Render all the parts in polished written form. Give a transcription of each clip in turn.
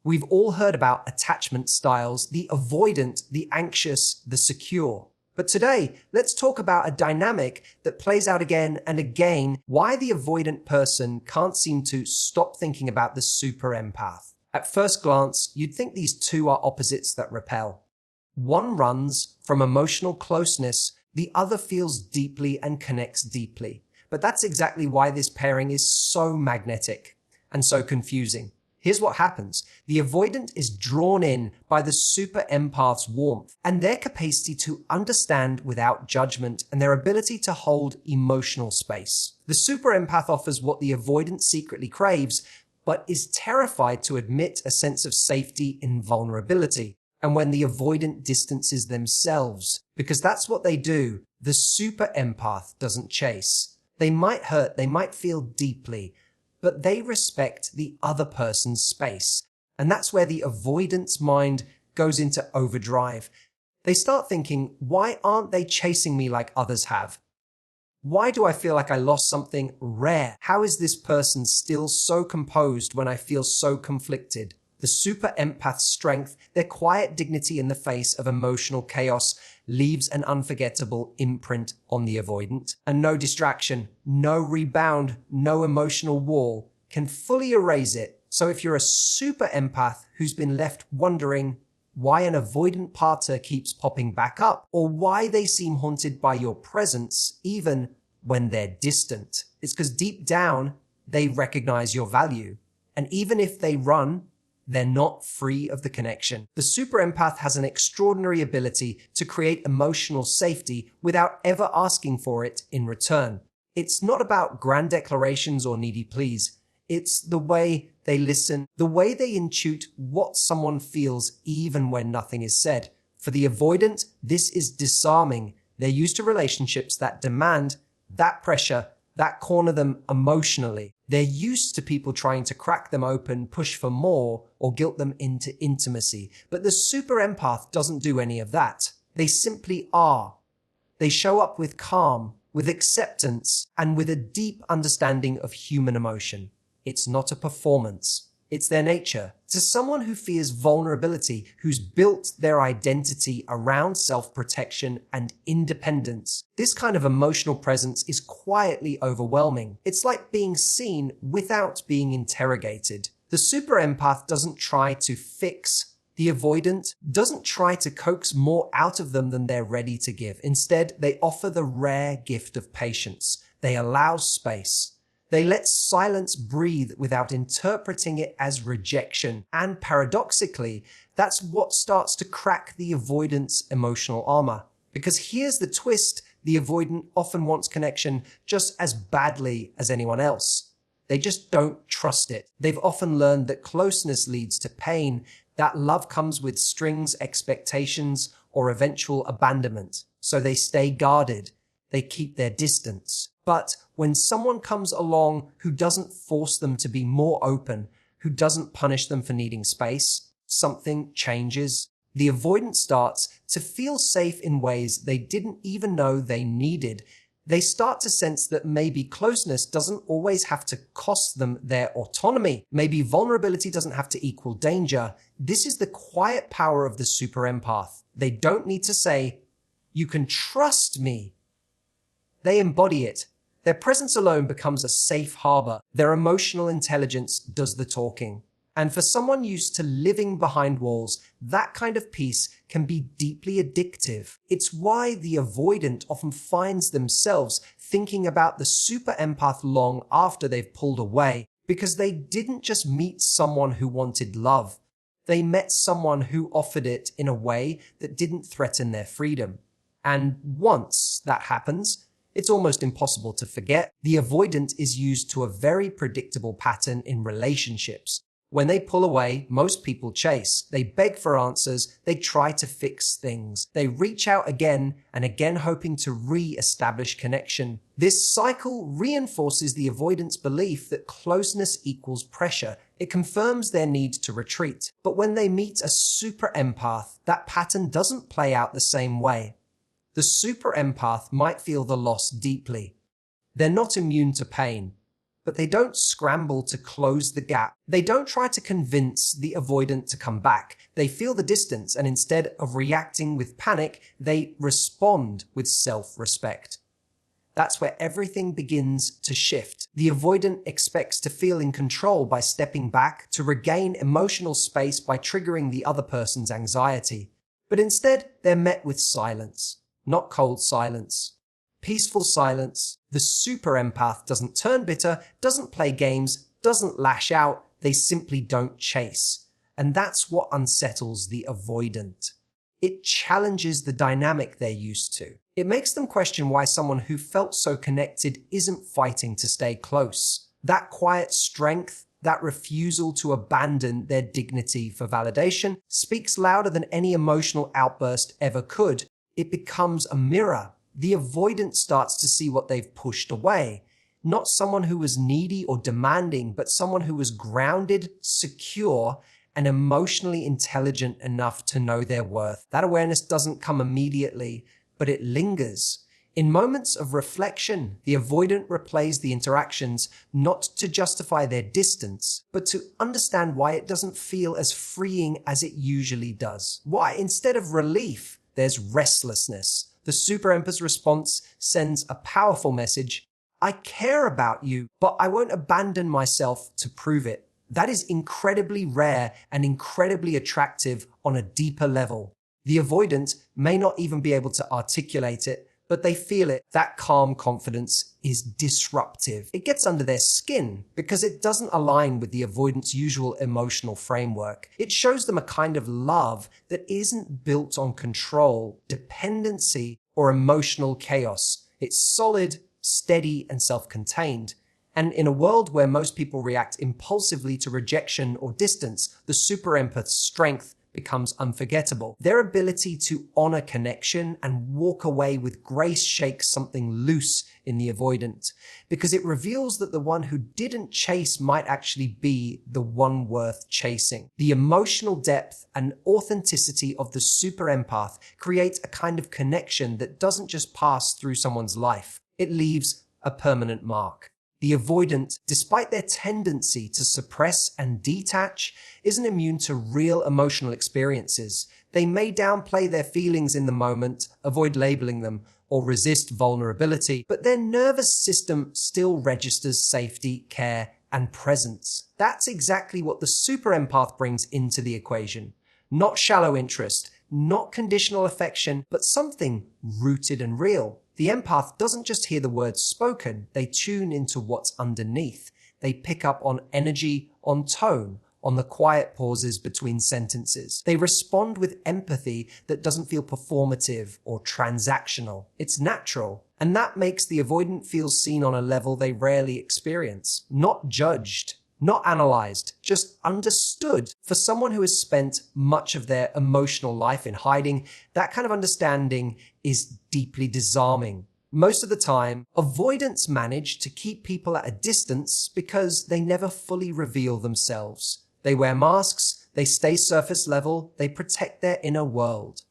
We've all heard about attachment styles, the avoidant, the anxious, the secure. But today, let's talk about a dynamic that plays out again and again, why the avoidant person can't seem to stop thinking about the super empath. At first glance, you'd think these two are opposites that repel. One runs from emotional closeness, the other feels deeply and connects deeply. But that's exactly why this pairing is so magnetic and so confusing. Here's what happens. The avoidant is drawn in by the super empath's warmth and their capacity to understand without judgment and their ability to hold emotional space. The super empath offers what the avoidant secretly craves, but is terrified to admit a sense of safety in vulnerability. And when the avoidant distances themselves, because that's what they do, the super empath doesn't chase. They might hurt, they might feel deeply, but they respect the other person's space. And that's where the avoidant's mind goes into overdrive. They start thinking, why aren't they chasing me like others have? Why do I feel like I lost something rare? How is this person still so composed when I feel so conflicted? The super empath's strength, their quiet dignity in the face of emotional chaos, leaves an unforgettable imprint on the avoidant. And no distraction, no rebound, no emotional wall can fully erase it. So if you're a super empath who's been left wondering why an avoidant parter keeps popping back up, or why they seem haunted by your presence even when they're distant, it's because deep down, they recognize your value. And even if they run, they're not free of the connection. The super empath has an extraordinary ability to create emotional safety without ever asking for it in return. It's not about grand declarations or needy pleas. It's the way they listen, the way they intuit what someone feels even when nothing is said. For the avoidant, this is disarming. They're used to relationships that demand that pressure, that corner them emotionally. They're used to people trying to crack them open, push for more, or guilt them into intimacy. But the super empath doesn't do any of that. They simply are. They show up with calm, with acceptance, and with a deep understanding of human emotion. It's not a performance. It's their nature. To someone who fears vulnerability, who's built their identity around self-protection and independence, this kind of emotional presence is quietly overwhelming. It's like being seen without being interrogated. The super empath doesn't try to fix. The avoidant doesn't try to coax more out of them than they're ready to give. Instead, they offer the rare gift of patience. They allow space. They let silence breathe without interpreting it as rejection. And paradoxically, that's what starts to crack the avoidant's emotional armor. Because here's the twist, the avoidant often wants connection just as badly as anyone else. They just don't trust it. They've often learned that closeness leads to pain, that love comes with strings, expectations, or eventual abandonment. So they stay guarded. They keep their distance. But when someone comes along who doesn't force them to be more open, who doesn't punish them for needing space, something changes. The avoidant starts to feel safe in ways they didn't even know they needed. They start to sense that maybe closeness doesn't always have to cost them their autonomy. Maybe vulnerability doesn't have to equal danger. This is the quiet power of the super empath. They don't need to say, "You can trust me." They embody it. Their presence alone becomes a safe harbor. Their emotional intelligence does the talking. And for someone used to living behind walls, that kind of peace can be deeply addictive. It's why the avoidant often finds themselves thinking about the super empath long after they've pulled away, because they didn't just meet someone who wanted love. They met someone who offered it in a way that didn't threaten their freedom. And once that happens, it's almost impossible to forget. The avoidant is used to a very predictable pattern in relationships. When they pull away, most people chase. They beg for answers. They try to fix things. They reach out again and again, hoping to re-establish connection. This cycle reinforces the avoidant's belief that closeness equals pressure. It confirms their need to retreat. But when they meet a super empath, that pattern doesn't play out the same way. The super empath might feel the loss deeply. They're not immune to pain, But they don't scramble to close the gap. They don't try to convince the avoidant to come back. They feel the distance, and instead of reacting with panic, they respond with self-respect. That's where everything begins to shift. The avoidant expects to feel in control by stepping back, to regain emotional space by triggering the other person's anxiety. But instead, they're met with silence. Not cold silence. Peaceful silence. The super empath doesn't turn bitter, doesn't play games, doesn't lash out. They simply don't chase. And that's what unsettles the avoidant. It challenges the dynamic they're used to. It makes them question why someone who felt so connected isn't fighting to stay close. That quiet strength, that refusal to abandon their dignity for validation, speaks louder than any emotional outburst ever could. It becomes a mirror. The avoidant starts to see what they've pushed away. Not someone who was needy or demanding, but someone who was grounded, secure, and emotionally intelligent enough to know their worth. That awareness doesn't come immediately, but it lingers. In moments of reflection, the avoidant replays the interactions not to justify their distance, but to understand why it doesn't feel as freeing as it usually does. Why, instead of relief, there's restlessness. The super empath's response sends a powerful message. I care about you, but I won't abandon myself to prove it. That is incredibly rare and incredibly attractive on a deeper level. The avoidant may not even be able to articulate it, but they feel it. That calm confidence is disruptive. It gets under their skin because it doesn't align with the avoidant's usual emotional framework. It shows them a kind of love that isn't built on control, dependency, or emotional chaos. It's solid, steady, and self-contained. And in a world where most people react impulsively to rejection or distance, the super empath's strength becomes unforgettable. Their ability to honor connection and walk away with grace shakes something loose in the avoidant, because it reveals that the one who didn't chase might actually be the one worth chasing. The emotional depth and authenticity of the super empath creates a kind of connection that doesn't just pass through someone's life. It leaves a permanent mark. The avoidant, despite their tendency to suppress and detach, isn't immune to real emotional experiences. They may downplay their feelings in the moment, avoid labeling them, or resist vulnerability, but their nervous system still registers safety, care, and presence. That's exactly what the super empath brings into the equation. Not shallow interest, not conditional affection, but something rooted and real. The empath doesn't just hear the words spoken, they tune into what's underneath. They pick up on energy, on tone, on the quiet pauses between sentences. They respond with empathy that doesn't feel performative or transactional. It's natural. And that makes the avoidant feel seen on a level they rarely experience. Not judged, not analyzed, just understood. For someone who has spent much of their emotional life in hiding, that kind of understanding is deeply disarming. Most of the time, avoidants manage to keep people at a distance because they never fully reveal themselves. They wear masks, they stay surface level, they protect their inner world.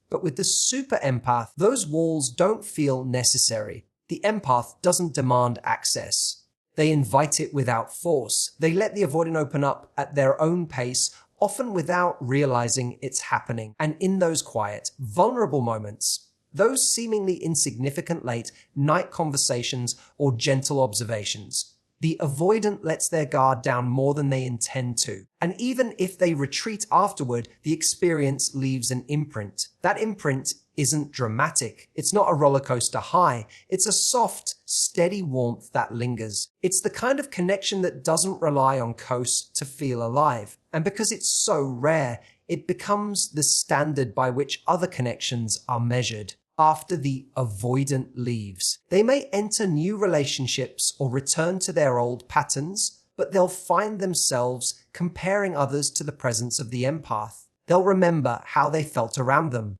But with the super empath, those walls don't feel necessary. The empath doesn't demand access. They invite it without force. They let the avoidant open up at their own pace, often without realizing it's happening. And in those quiet, vulnerable moments, those seemingly insignificant late night conversations or gentle observations, the avoidant lets their guard down more than they intend to. And even if they retreat afterward, the experience leaves an imprint. That imprint isn't dramatic. It's not a roller coaster high. It's a soft, steady warmth that lingers. It's the kind of connection that doesn't rely on coast to feel alive. And because it's so rare, it becomes the standard by which other connections are measured. After the avoidant leaves, they may enter new relationships or return to their old patterns, but they'll find themselves comparing others to the presence of the empath. They'll remember how they felt around them.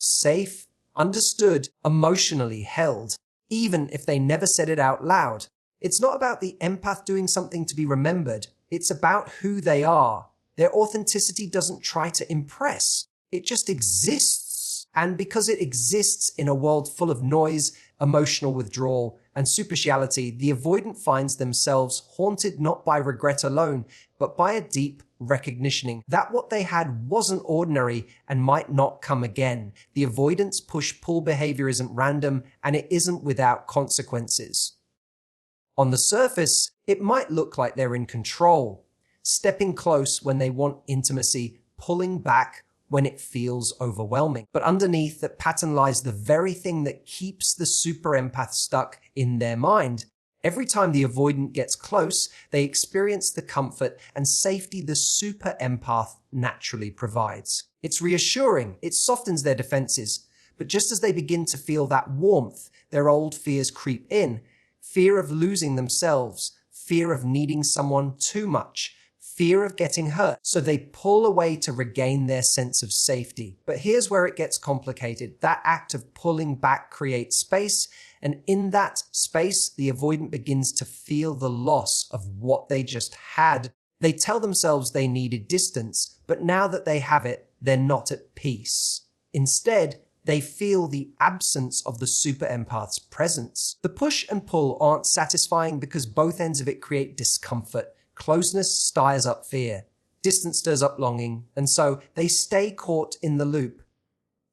Safe, understood, emotionally held, even if they never said it out loud. It's not about the empath doing something to be remembered. It's about who they are. Their authenticity doesn't try to impress. It just exists. And because it exists in a world full of noise, emotional withdrawal, and superficiality, the avoidant finds themselves haunted not by regret alone, but by a deep recognition that what they had wasn't ordinary and might not come again. The avoidant's push-pull behavior isn't random, and it isn't without consequences. On the surface, it might look like they're in control, stepping close when they want intimacy, pulling back when it feels overwhelming. But underneath that pattern lies the very thing that keeps the super empath stuck in their mind. Every time the avoidant gets close, they experience the comfort and safety the super empath naturally provides. It's reassuring, it softens their defenses. But just as they begin to feel that warmth, their old fears creep in. Fear of losing themselves, fear of needing someone too much, fear of getting hurt. So they pull away to regain their sense of safety. But here's where it gets complicated. That act of pulling back creates space, and in that space, the avoidant begins to feel the loss of what they just had. They tell themselves they needed distance, but now that they have it, they're not at peace. Instead, they feel the absence of the super empath's presence. The push and pull aren't satisfying because both ends of it create discomfort. Closeness stirs up fear, distance stirs up longing, and so they stay caught in the loop.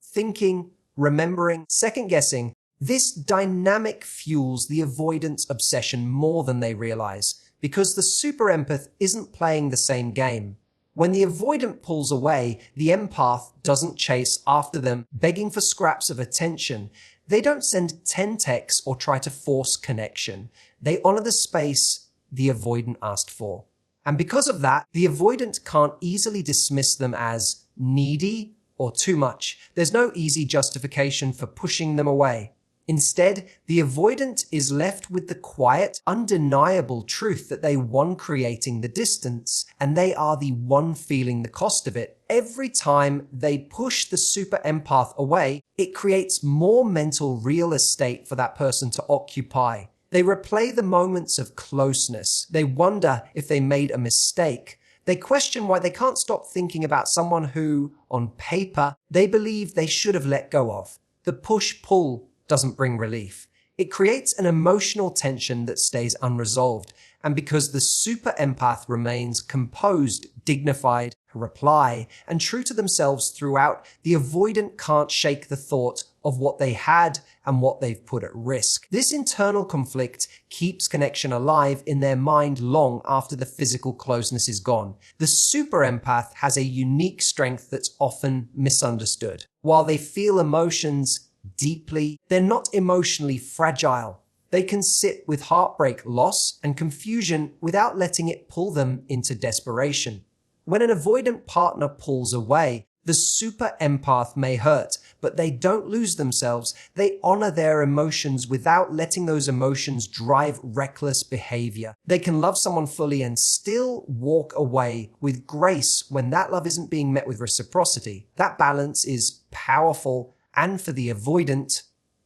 Thinking, remembering, second-guessing, this dynamic fuels the avoidance obsession more than they realize, because the super empath isn't playing the same game. When the avoidant pulls away, the empath doesn't chase after them, begging for scraps of attention. They don't send 10 texts or try to force connection. They honor the space the avoidant asked for. And because of that, the avoidant can't easily dismiss them as needy or too much. There's no easy justification for pushing them away. Instead, the avoidant is left with the quiet, undeniable truth that they won creating the distance, and they are the one feeling the cost of it. Every time they push the super empath away, it creates more mental real estate for that person to occupy. They replay the moments of closeness. They wonder if they made a mistake. They question why they can't stop thinking about someone who, on paper, they believe they should have let go of. The push-pull doesn't bring relief. It creates an emotional tension that stays unresolved. And because the super empath remains composed, dignified, reply, and true to themselves throughout, the avoidant can't shake the thought of what they had and what they've put at risk. This internal conflict keeps connection alive in their mind long after the physical closeness is gone. The super empath has a unique strength that's often misunderstood. While they feel emotions deeply, they're not emotionally fragile. They can sit with heartbreak, loss, and confusion without letting it pull them into desperation. When an avoidant partner pulls away, the super empath may hurt, but they don't lose themselves. They honor their emotions without letting those emotions drive reckless behavior. They can love someone fully and still walk away with grace when that love isn't being met with reciprocity. That balance is powerful, and for the avoidant,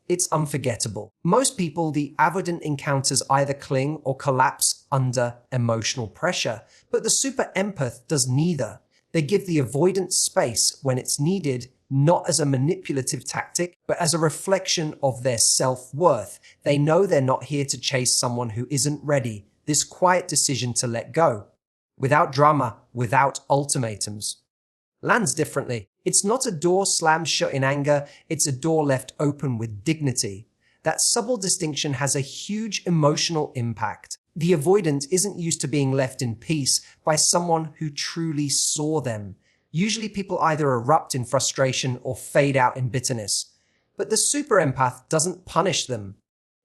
it's unforgettable. Most people, the avoidant encounters either cling or collapse under emotional pressure, but the super empath does neither. They give the avoidant space when it's needed, not as a manipulative tactic, but as a reflection of their self-worth. They know they're not here to chase someone who isn't ready. This quiet decision to let go, without drama, without ultimatums, lands differently. It's not a door slammed shut in anger, it's a door left open with dignity. That subtle distinction has a huge emotional impact. The avoidant isn't used to being left in peace by someone who truly saw them. Usually people either erupt in frustration or fade out in bitterness. But the super empath doesn't punish them.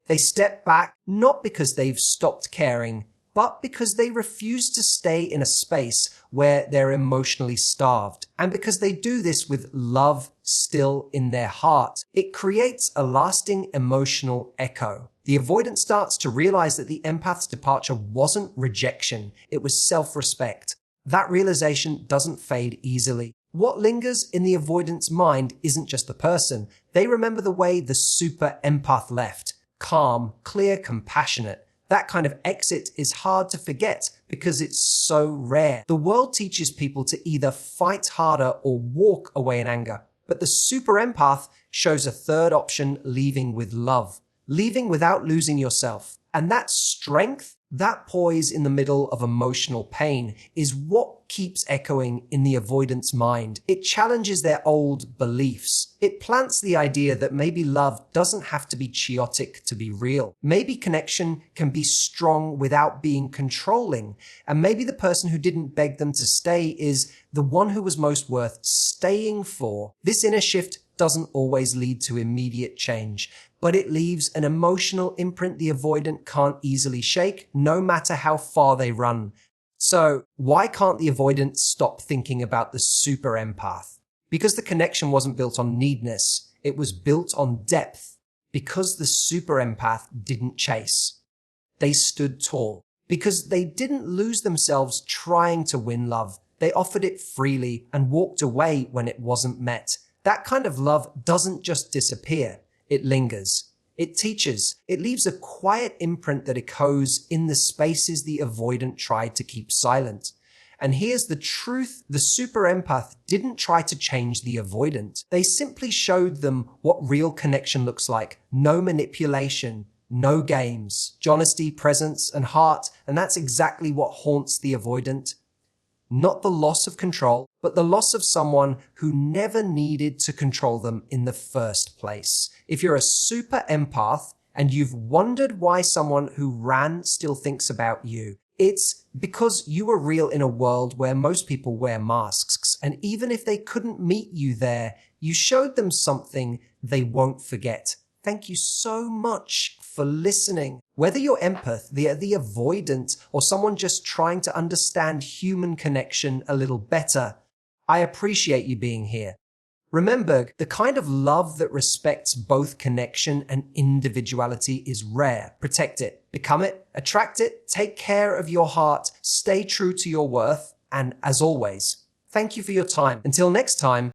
They step back not because they've stopped caring, but because they refuse to stay in a space where they're emotionally starved. And because they do this with love still in their heart, it creates a lasting emotional echo. The avoidant starts to realize that the empath's departure wasn't rejection, it was self-respect. That realization doesn't fade easily. What lingers in the avoidant's mind isn't just the person. They remember the way the super empath left. Calm, clear, compassionate. That kind of exit is hard to forget because it's so rare. The world teaches people to either fight harder or walk away in anger. But the super empath shows a third option, leaving with love. leaving without losing yourself. And that strength, that poise in the middle of emotional pain, is what keeps echoing in the avoidance mind. It challenges their old beliefs. It plants the idea that maybe love doesn't have to be chaotic to be real. Maybe connection can be strong without being controlling. And maybe the person who didn't beg them to stay is the one who was most worth staying for. This inner shift doesn't always lead to immediate change, but it leaves an emotional imprint the avoidant can't easily shake, no matter how far they run. So, why can't the avoidant stop thinking about the super empath? Because the connection wasn't built on needness, it was built on depth. Because the super empath didn't chase. They stood tall. Because they didn't lose themselves trying to win love. They offered it freely and walked away when it wasn't met. That kind of love doesn't just disappear, it lingers. It teaches. It leaves a quiet imprint that echoes in the spaces the avoidant tried to keep silent. And here's the truth: the super empath didn't try to change the avoidant. They simply showed them what real connection looks like. No manipulation, no games, honesty, presence, and heart. And that's exactly what haunts the avoidant. Not the loss of control, but the loss of someone who never needed to control them in the first place. If you're a super empath and you've wondered why someone who ran still thinks about you, it's because you were real in a world where most people wear masks. And even if they couldn't meet you there, you showed them something they won't forget. Thank you so much for listening. Whether you're empath, the avoidant, or someone just trying to understand human connection a little better, I appreciate you being here. Remember, the kind of love that respects both connection and individuality is rare. Protect it, become it, attract it, take care of your heart, stay true to your worth, and as always, thank you for your time. Until next time,